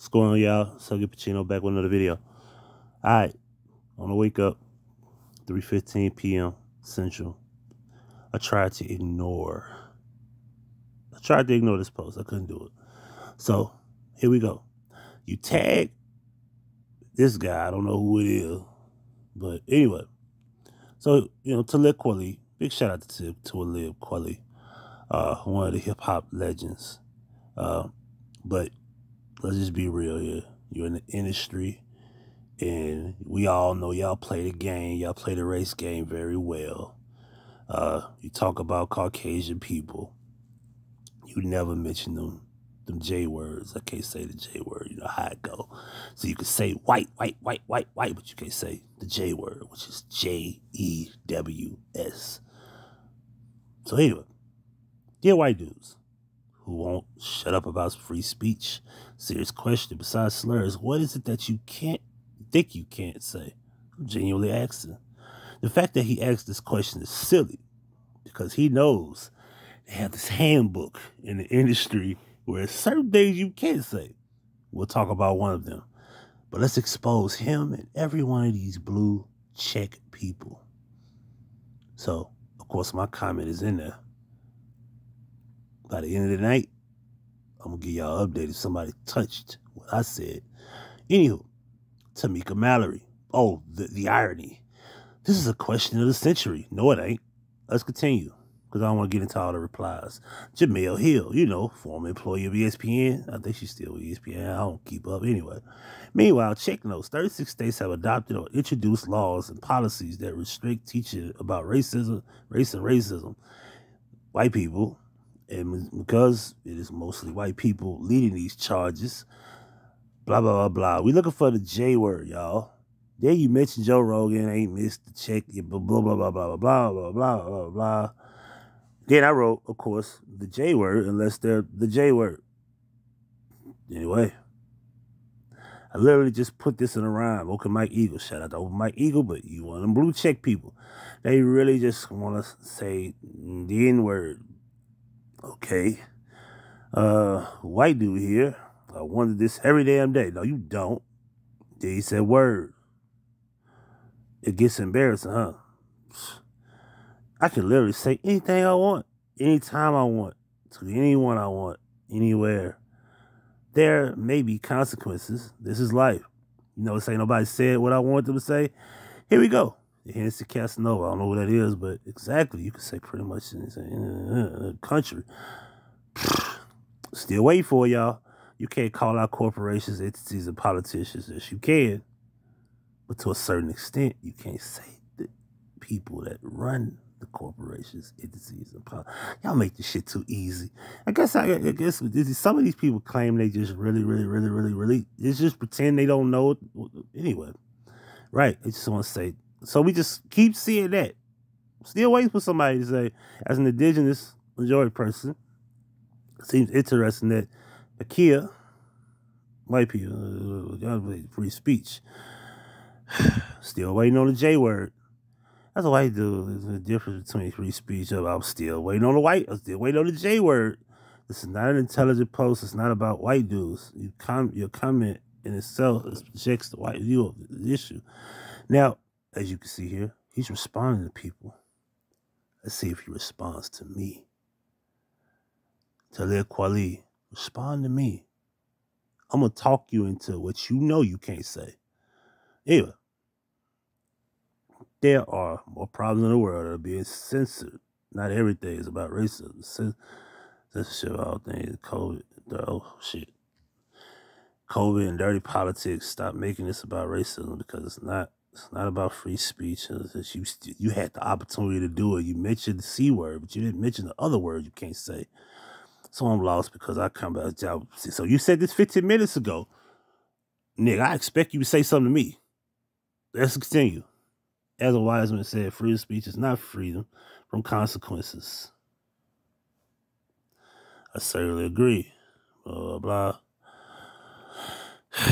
What's going on, y'all? So get Pacino back with another video. Alright, on the wake up, 3:15 p.m. Central. I tried to ignore this post. I couldn't do it. So, here we go. You tag this guy. I don't know who it is. But anyway. So, Talib Kweli. Big shout out to Talib Kweli. One of the hip-hop legends. But let's just be real here. You're in the industry, and we all know y'all play the game. Y'all play the race game very well. You talk about Caucasian people. You never mention them J words. I can't say the J word. You know how it go. So you can say white, but you can't say the J word, which is Jews. So anyway, dear white dudes who won't shut up about free speech. Serious question. Besides slurs, what is it that you can't say? I'm genuinely asking. The fact that he asked this question is silly because he knows they have this handbook in the industry where certain things you can't say. We'll talk about one of them. But let's expose him and every one of these blue check people. So, of course, my comment is in there. By the end of the night, I'm going to give y'all an update if somebody touched what I said. Anywho, Tamika Mallory. Oh, the irony. This is a question of the century. No, it ain't. Let's continue, because I don't want to get into all the replies. Jemele Hill, former employee of ESPN. I think she's still with ESPN. I don't keep up anyway. Meanwhile, check notes. 36 states have adopted or introduced laws and policies that restrict teaching about race and racism. White people. And because it is mostly white people leading these charges, blah, blah, blah, blah. We looking for the J word, y'all. There you mentioned Joe Rogan, ain't missed the check, blah, blah, blah, blah, blah, blah, blah, blah, blah, blah. Then I wrote, of course, the J word, unless they're the J word. Anyway, I literally just put this in a rhyme. Okay, Mike Eagle. Shout out to Mike Eagle, but you one of them blue check people. They really just want to say the N word. Okay. White dude here. I wonder this every damn day. No, you don't. Then he said word. It gets embarrassing, huh? I can literally say anything I want, anytime I want, to anyone I want, anywhere. There may be consequences. This is life. This ain't nobody said what I want them to say. Here we go. The Hennessy Casanova. I don't know what that is, but exactly, you can say pretty much in the country. Still waiting for y'all. You can't call out corporations, entities, and politicians. Yes, you can. But to a certain extent, you can't say the people that run the corporations, entities, and politics. Y'all make this shit too easy. I guess some of these people claim they just really, it's just pretend they don't know it. Anyway, right. They just want to say. So we just keep seeing that. Still waiting for somebody to say, as an indigenous majority person, it seems interesting that Akia, white people, free speech. Still waiting on the J word. That's what I do. There's a difference between free speech. I'm still waiting on I'm still waiting on the J word. This is not an intelligent post. It's not about white dudes. Your comment in itself projects the white view of the issue. Now, as you can see here, he's responding to people. Let's see if he responds to me. Talib Kweli, respond to me. I'm going to talk you into what you know you can't say. Anyway, there are more problems in the world that are being censored. Not everything is about racism. Censorship, all things, COVID, COVID and dirty politics. Stop making this about racism, because it's not about free speech. You had the opportunity to do it. You mentioned the C word, but you didn't mention the other word you can't say. So I'm lost because I come back. So you said this 15 minutes ago. Nick, I expect you to say something to me. Let's continue. As a wise man said, freedom of speech is not freedom from consequences. I certainly agree. Blah, blah, blah.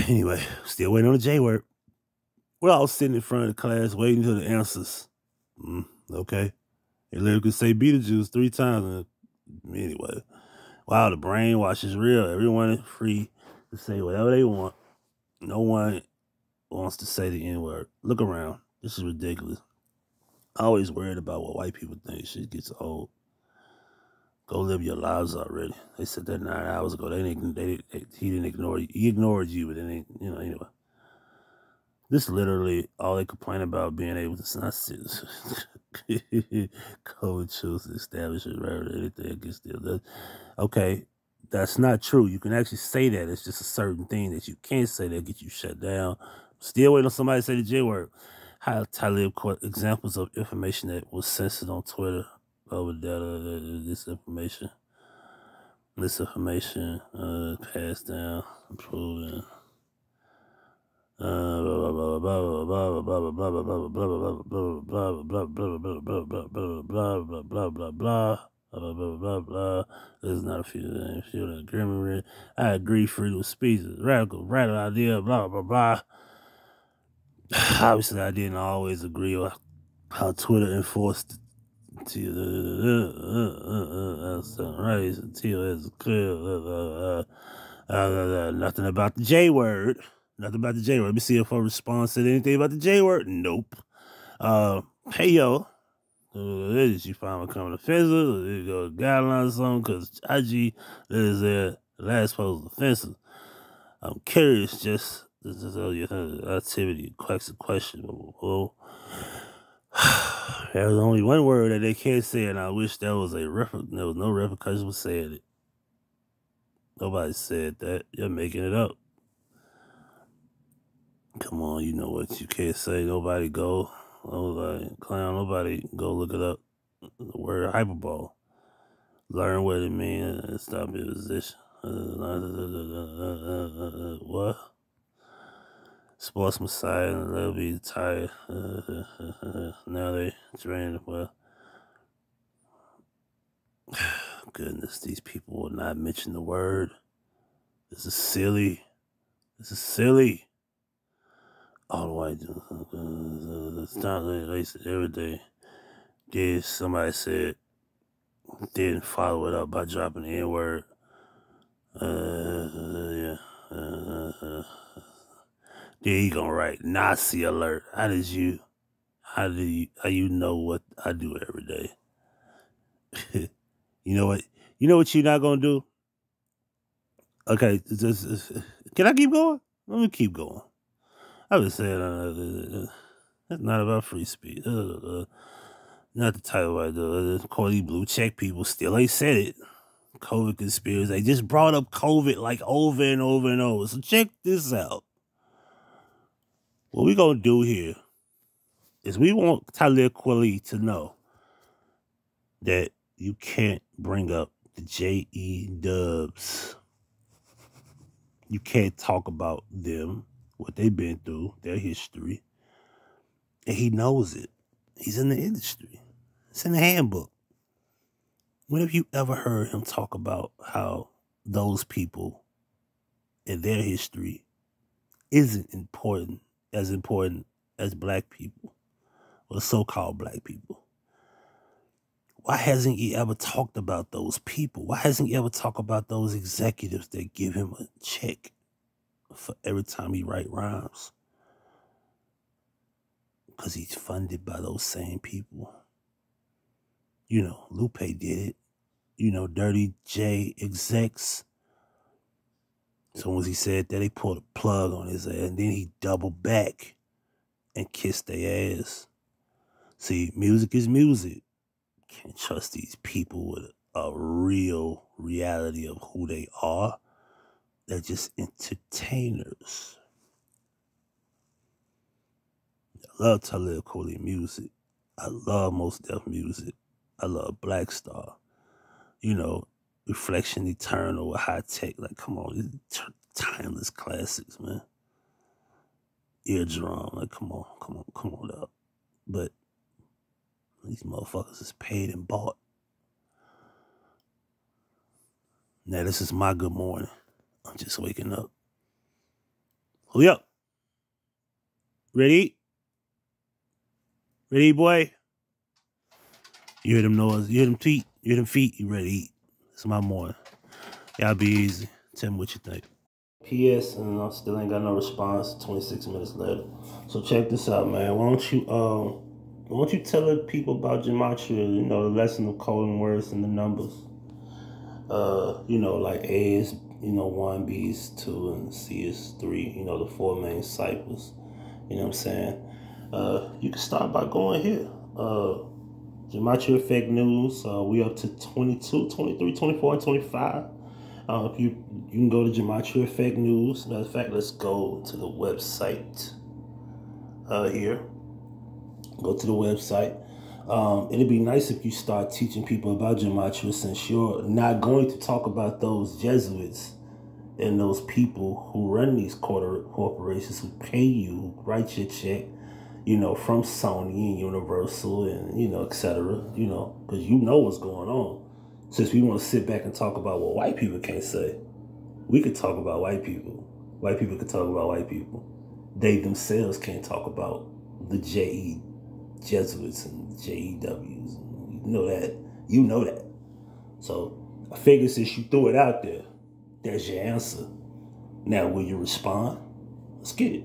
Anyway, still waiting on the J word. We're all sitting in front of the class waiting for the answers. Okay. They literally could say Beetlejuice 3 times. Anyway. Wow, the brainwash is real. Everyone is free to say whatever they want. No one wants to say the N-word. Look around. This is ridiculous. I always worried about what white people think. Shit gets old. Go live your lives already. They said that 9 hours ago. He didn't ignore you. He ignored you, but it ain't, anyway. This literally all they complain about being able to not sit. COVID choose to establish it rather than anything against them. Okay, that's not true. You can actually say that. It's just a certain thing that you can't say that gets you shut down. Still waiting on somebody to say the J word. How Talib quote examples of information that was censored on Twitter over this information passed down, improving. Blah blah blah blah blah blah blah blah blah blah blah blah blah blah blah blah blah blah blah. This is not a few agreement. I agree. Freedom of speech is radical idea. Blah blah blah. Obviously, I didn't always agree with how Twitter enforced rights until it's clear. Nothing about the J word. Nothing about the J word. Let me see if a response said anything about the J word. Nope. Hey yo, did you find me coming offensive? Did you go guidelines or something? Because IG is their last post offensive. I'm curious. Just this is all your activity. Quacks a question. Well, there's only one word that they can't say, and I wish there was there was no repercussion for saying it. Nobody said that. You're making it up. Come on, you know what you can't say. Nobody go. Clown, nobody go look it up. The word hyperbole. Learn what it means and stop your position. What? Sports Messiah and they'll be tired. Now they train. Well, goodness, these people will not mention the word. This is silly. This is silly. All the white it's not they said every day. Did somebody said didn't follow it up by dropping the N-word. Yeah. Then he gonna write Nazi alert. How you know what I do every day? You know what you're not gonna do? Okay, can I keep going? Let me keep going. I was saying that's not about free speech. Not the title I do. Cordy blue check people still ain't said it. COVID conspiracy. They just brought up COVID like over and over and over. So check this out. What we gonna do here is we want Talib Kweli to know that you can't bring up the J.E. Dubs. You can't talk about them, what they've been through, their history. And he knows it. He's in the industry. It's in the handbook. When have you ever heard him talk about how those people and their history isn't important as black people or the so-called black people? Why hasn't he ever talked about those people? Why hasn't he ever talked about those executives that give him a check for every time he write rhymes? Because he's funded by those same people. You know, Lupe did it. You know, Dirty J execs. So once he said that, they pulled a plug on his ass, and then he doubled back and kissed their ass. See, music is music. Can't trust these people with a real reality of who they are. They're just entertainers. I love Talib Kweli music. I love Mos Def music. I love Black Star. You know, Reflection Eternal with High Tech. Like, come on, these timeless classics, man. Eardrum, like, come on up. But these motherfuckers is paid and bought. Now, this is my good morning. I'm just waking up. Hurry up. Ready? Ready, boy? You hear them noise? You hear them feet? You hear them feet? You ready to eat? It's my morning. Y'all be easy. Tell me what you think. P.S. and I still ain't got no response. 26 minutes later. So check this out, man. Why don't you tell the people about gematria? You know, the lesson of coding words and the numbers. You know, like A is 1, B is 2, and C is 3. You know, the 4 main ciphers. You know what I'm saying? You can start by going here. Gematria Effect News. We up to 22, 23, 24, and 25. You can go to Gematria Effect News. Matter of fact, let's go to the website here. Go to the website. It'd be nice if you start teaching people about gematria, since you're not going to talk about those Jesuits and those people who run these corporations, who pay you, who write your check, you know, from Sony and Universal and, you know, etc., you know, because you know what's going on. Since we want to sit back and talk about what white people can't say, we could talk about white people. White people could talk about white people. They themselves can't talk about the Jesuits and JEWs. You know that. You know that. So I figure since you threw it out there, there's your answer. Now, will you respond? Let's get it.